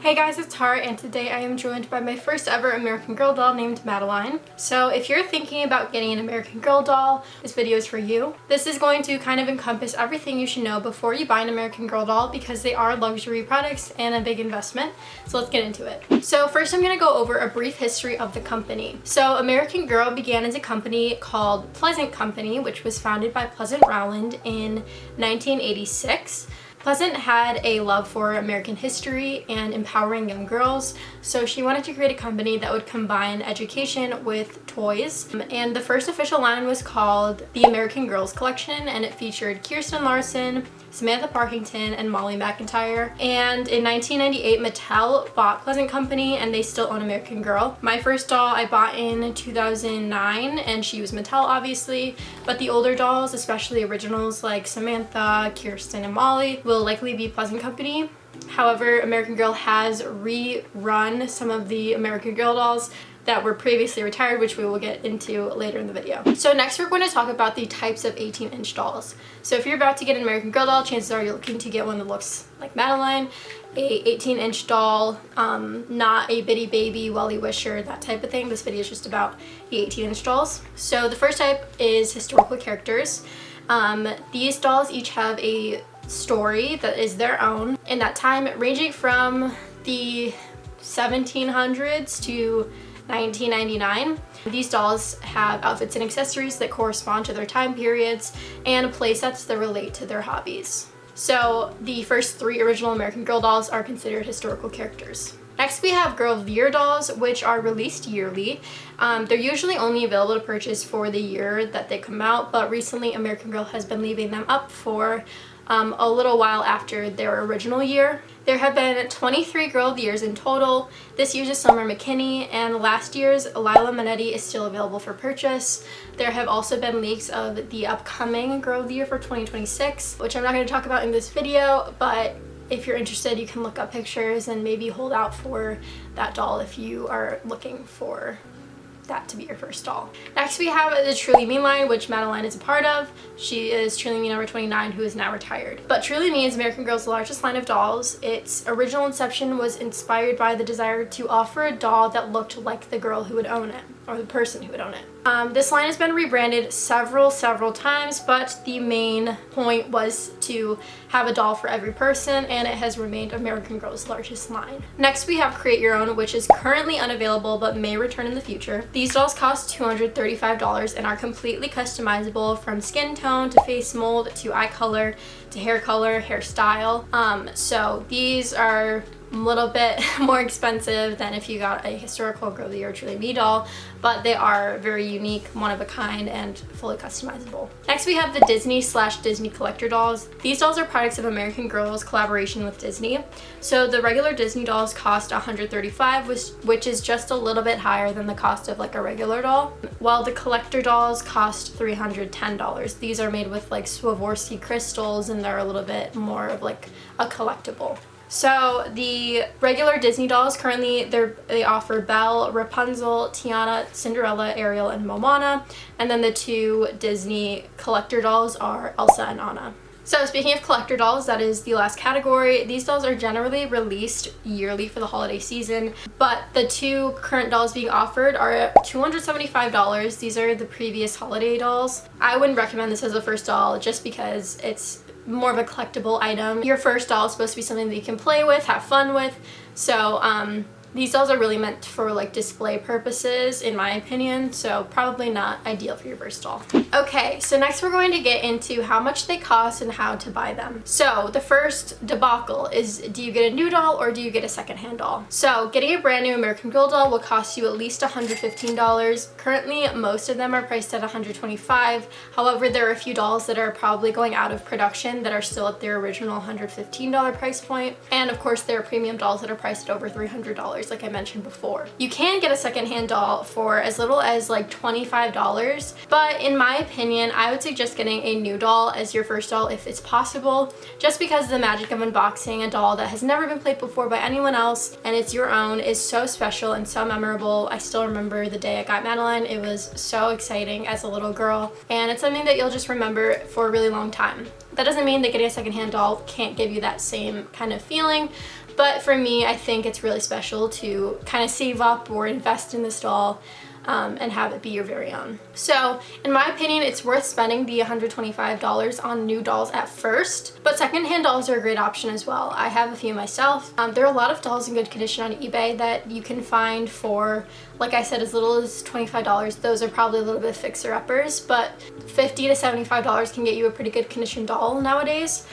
Hey guys, it's Tara, and today I am joined by my first ever American Girl doll named Madeline. So if you're thinking about getting an American Girl doll, this video is for you. This is going to kind of encompass everything you should know before you buy an American Girl doll because they are luxury products and a big investment. So let's get into it. So first I'm going to go over a brief history of the company. So American Girl began as a company called Pleasant Company, which was founded by Pleasant Rowland in 1986. Pleasant had a love for American history and empowering young girls, so she wanted to create a company that would combine education with toys. And the first official line was called the American Girls Collection, and it featured Kirsten Larson, Samantha Parkington, and Molly McIntyre. And in 1998, Mattel bought Pleasant Company, and they still own American Girl. My first doll I bought in 2009, and she was Mattel, obviously, but the older dolls, especially originals like Samantha, Kirsten, and Molly, will likely be Pleasant Company. However, American Girl has rerun some of the American Girl dolls that were previously retired, which we will get into later in the video. So next we're going to talk about the types of 18-inch dolls. So if you're about to get an American Girl doll, chances are you're looking to get one that looks like Madeline, a 18-inch doll, not a bitty baby, Welly Wisher, that type of thing. This video is just about the 18-inch dolls. So the first type is historical characters. These dolls each have a story that is their own in that time, ranging from the 1700s to 1999. These dolls have outfits and accessories that correspond to their time periods and play sets that relate to their hobbies. So the first three original American Girl dolls are considered historical characters. Next we have Girl of the Year dolls, which are released yearly. They're usually only available to purchase for the year that they come out, but recently American Girl has been leaving them up for a little while after their original year. There have been 23 Girl of the Years in total. This year's is Summer McKinney, and last year's Lila Minetti is still available for purchase. There have also been leaks of the upcoming Girl of the Year for 2026, which I'm not going to talk about in this video, but if you're interested, you can look up pictures and maybe hold out for that doll if you are looking for that to be your first doll. Next we have the Truly Me line, which Madeline is a part of. She is Truly Me number 29, who is now retired. But Truly Me is American Girl's largest line of dolls. Its original inception was inspired by the desire to offer a doll that looked like the girl who would own it, or the person who would own it. This line has been rebranded several times, but the main point was to have a doll for every person, and it has remained American Girl's largest line. Next we have Create Your Own, which is currently unavailable but may return in the future. These dolls cost $235 and are completely customizable from skin tone to face mold to eye color to hair color, hairstyle. So these are a little bit more expensive than if you got a historical Girl of the Year Truly Me doll, but they are very unique, one of a kind, and fully customizable. Next we have the Disney/Disney collector dolls. These dolls are products of American Girl's collaboration with Disney. So the regular Disney dolls cost $135, which is just a little bit higher than the cost of like a regular doll, while the collector dolls cost $310. These are made with like Swarovski crystals, and they're a little bit more of like a collectible. So the regular Disney dolls currently, they offer Belle, Rapunzel, Tiana, Cinderella, Ariel, and Moana. And then the two Disney collector dolls are Elsa and Anna. So speaking of collector dolls, that is the last category. These dolls are generally released yearly for the holiday season, but the two current dolls being offered are $275. These are the previous holiday dolls. I wouldn't recommend this as a first doll just because it's more of a collectible item. Your first doll is supposed to be something that you can play with, have fun with. So these dolls are really meant for like display purposes, in my opinion, so probably not ideal for your first doll. Okay, so next we're going to get into how much they cost and how to buy them. So the first debacle is, do you get a new doll or do you get a secondhand doll? So getting a brand new American Girl doll will cost you at least $115. Currently, most of them are priced at $125. However, there are a few dolls that are probably going out of production that are still at their original $115 price point. And of course, there are premium dolls that are priced at over $300. like I mentioned before. You can get a secondhand doll for as little as like $25, but in my opinion, I would suggest getting a new doll as your first doll if it's possible, just because the magic of unboxing a doll that has never been played before by anyone else and it's your own is so special and so memorable. I still remember the day I got Madeline. It was so exciting as a little girl, and it's something that you'll just remember for a really long time. That doesn't mean that getting a secondhand doll can't give you that same kind of feeling, But for me, I think it's really special to kind of save up or invest in this doll and have it be your very own. So in my opinion, it's worth spending the $125 on new dolls at first, but secondhand dolls are a great option as well. I have a few myself. There are a lot of dolls in good condition on eBay that you can find for, like I said, as little as $25. Those are probably a little bit fixer-uppers, but $50 to $75 can get you a pretty good condition doll nowadays.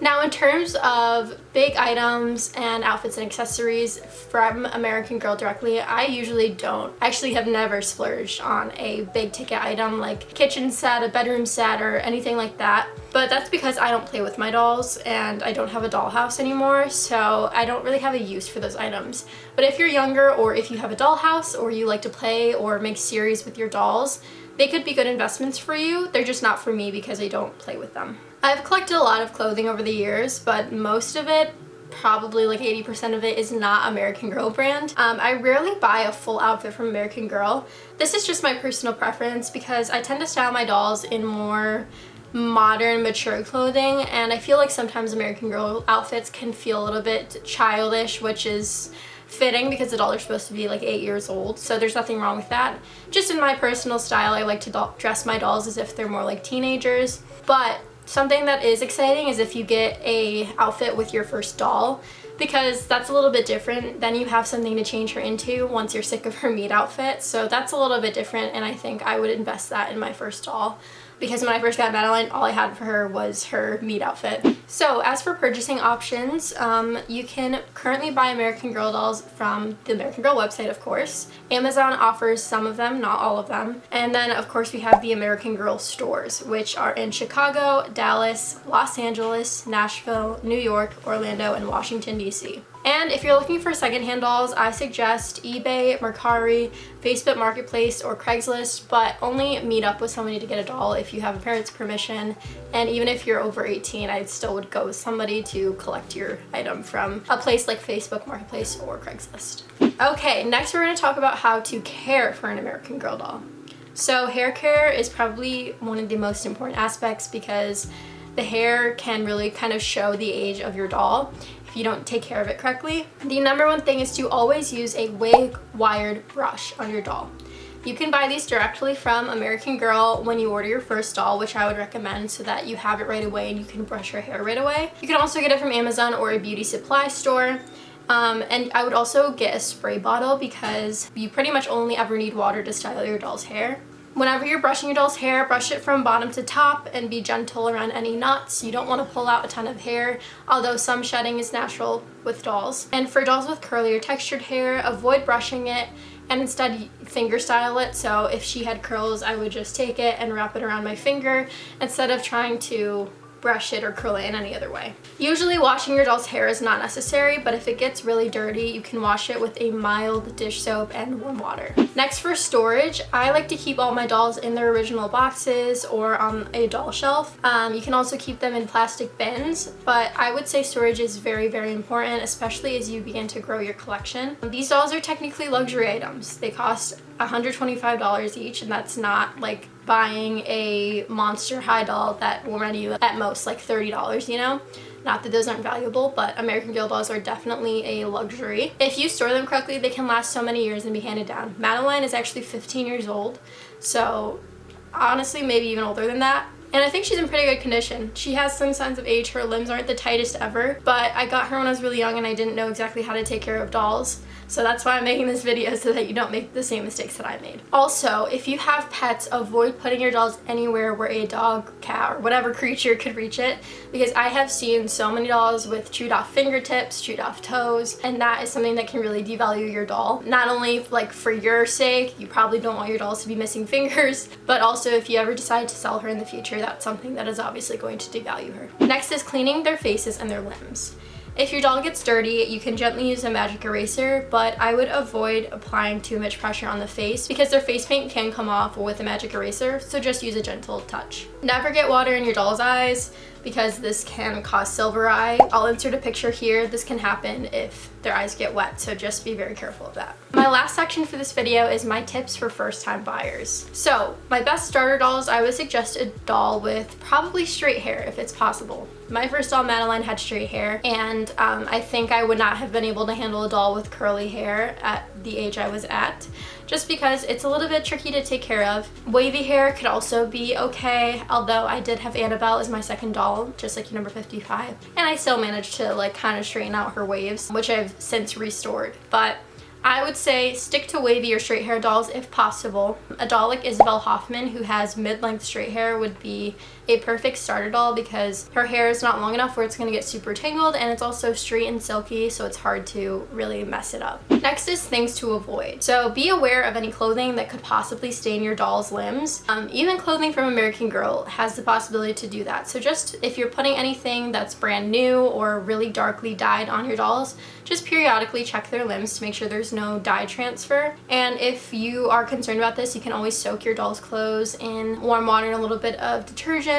Now in terms of big items and outfits and accessories from American Girl directly, I usually don't. I actually have never splurged on a big ticket item like kitchen set, a bedroom set, or anything like that. But that's because I don't play with my dolls and I don't have a dollhouse anymore, so I don't really have a use for those items. But if you're younger, or if you have a dollhouse, or you like to play or make series with your dolls, they could be good investments for you. They're just not for me because I don't play with them. I've collected a lot of clothing over the years, but most of it, probably like 80% of it, is not American Girl brand. I rarely buy a full outfit from American Girl. This is just my personal preference because I tend to style my dolls in more modern, mature clothing, and I feel like sometimes American Girl outfits can feel a little bit childish, which is fitting because the dolls are supposed to be like 8 years old, so there's nothing wrong with that. Just in my personal style, I like to dress my dolls as if they're more like teenagers. But something that is exciting is if you get a outfit with your first doll, because that's a little bit different. Then you have something to change her into once you're sick of her meat outfit, so that's a little bit different, and I think I would invest that in my first doll. Because when I first got Madeline, all I had for her was her meat outfit. So as for purchasing options, you can currently buy American Girl dolls from the American Girl website, of course. Amazon offers some of them, not all of them. And then of course we have the American Girl stores, which are in Chicago, Dallas, Los Angeles, Nashville, New York, Orlando, and Washington, D.C. And if you're looking for secondhand dolls, I suggest eBay, Mercari, Facebook Marketplace, or Craigslist, but only meet up with somebody to get a doll if you have a parent's permission. And even if you're over 18, I still would go with somebody to collect your item from a place like Facebook Marketplace or Craigslist. Okay, next we're going to talk about how to care for an American Girl doll. So hair care is probably one of the most important aspects because the hair can really kind of show the age of your doll if you don't take care of it correctly. The number one thing is to always use a wig wired brush on your doll. You can buy these directly from American Girl when you order your first doll, which I would recommend so that you have it right away and you can brush your hair right away. You can also get it from Amazon or a beauty supply store. And I would also get a spray bottle because you pretty much only ever need water to style your doll's hair. Whenever you're brushing your doll's hair, brush it from bottom to top and be gentle around any knots. You don't want to pull out a ton of hair, although some shedding is natural with dolls. And for dolls with curly or textured hair, avoid brushing it and instead finger style it. So if she had curls, I would just take it and wrap it around my finger instead of trying to brush it or curl it in any other way. Usually washing your doll's hair is not necessary, but if it gets really dirty, you can wash it with a mild dish soap and warm water. Next, for storage, I like to keep all my dolls in their original boxes or on a doll shelf. You can also keep them in plastic bins, but I would say storage is very, very important, especially as you begin to grow your collection. These dolls are technically luxury items. They cost $125 each, and that's not like buying a monster high doll that will run you at most like $30, you know? Not that those aren't valuable, but American Girl dolls are definitely a luxury. If you store them correctly, they can last so many years and be handed down. Madeline is actually 15 years old, so honestly maybe even older than that. And I think she's in pretty good condition. She has some signs of age. Her limbs aren't the tightest ever, but I got her when I was really young and I didn't know exactly how to take care of dolls. So that's why I'm making this video, so that you don't make the same mistakes that I made. Also, if you have pets, avoid putting your dolls anywhere where a dog, cat, or whatever creature could reach it, because I have seen so many dolls with chewed off fingertips, chewed off toes, and that is something that can really devalue your doll. Not only like for your sake, you probably don't want your dolls to be missing fingers, but also if you ever decide to sell her in the future, that's something that is obviously going to devalue her. Next is cleaning their faces and their limbs. If your doll gets dirty, you can gently use a magic eraser, but I would avoid applying too much pressure on the face because their face paint can come off with a magic eraser, so just use a gentle touch. Never get water in your doll's eyes. because this can cause silver eye. I'll insert a picture here. This can happen if their eyes get wet, so just be very careful of that. My last section for this video is my tips for first-time buyers. So my best starter dolls, I would suggest a doll with probably straight hair if it's possible. My first doll, Madeline, had straight hair, and I think I would not have been able to handle a doll with curly hair at the age I was at, just because it's a little bit tricky to take care of. Wavy hair could also be okay, although I did have Annabelle as my second doll, just like number 55, and I still managed to like kind of straighten out her waves, which I've since restored. But I would say stick to wavy or straight hair dolls if possible. A doll like Isabel Hoffman, who has mid-length straight hair, would be a perfect starter doll because her hair is not long enough where it's going to get super tangled, and it's also straight and silky, so it's hard to really mess it up. Next is things to avoid. So be aware of any clothing that could possibly stain your doll's limbs. Even clothing from American Girl has the possibility to do that. So just if you're putting anything that's brand new or really darkly dyed on your dolls, just periodically check their limbs to make sure there's no dye transfer. And if you are concerned about this, you can always soak your doll's clothes in warm water and a little bit of detergent,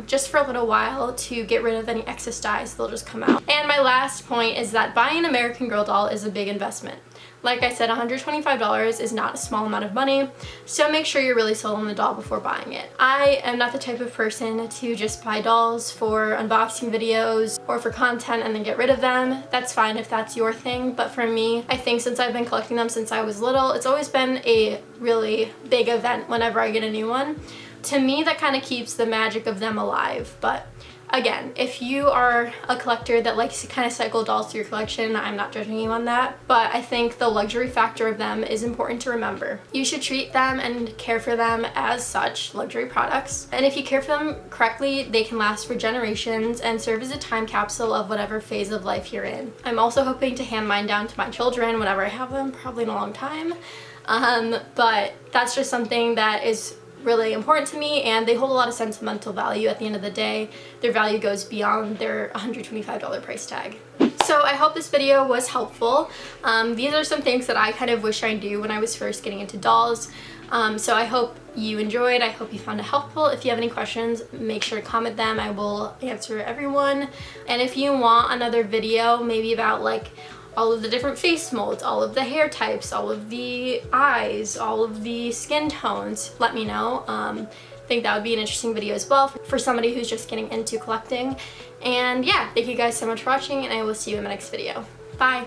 just for a little while to get rid of any excess dyes. They'll just come out. And my last point is that buying an American Girl doll is a big investment. Like I said, $125 is not a small amount of money, so make sure you're really sold on the doll before buying it. I am not the type of person to just buy dolls for unboxing videos or for content and then get rid of them. That's fine if that's your thing, but for me, I think since I've been collecting them since I was little, it's always been a really big event whenever I get a new one. To me, that kind of keeps the magic of them alive. But again, if you are a collector that likes to kind of cycle dolls through your collection, I'm not judging you on that, but I think the luxury factor of them is important to remember. You should treat them and care for them as such, luxury products. And if you care for them correctly, they can last for generations and serve as a time capsule of whatever phase of life you're in. I'm also hoping to hand mine down to my children whenever I have them, probably in a long time. But that's just something that is really important to me, and they hold a lot of sentimental value. At the end of the day, their value goes beyond their $125 price tag. So I hope this video was helpful. These are some things that I kind of wish I knew when I was first getting into dolls. So I hope you enjoyed. I hope you found it helpful. If you have any questions, make sure to comment them. I will answer everyone. And if you want another video, maybe about like all of the different face molds, all of the hair types, all of the eyes, all of the skin tones, let me know. I think that would be an interesting video as well for somebody who's just getting into collecting. And yeah, thank you guys so much for watching, and I will see you in my next video. Bye!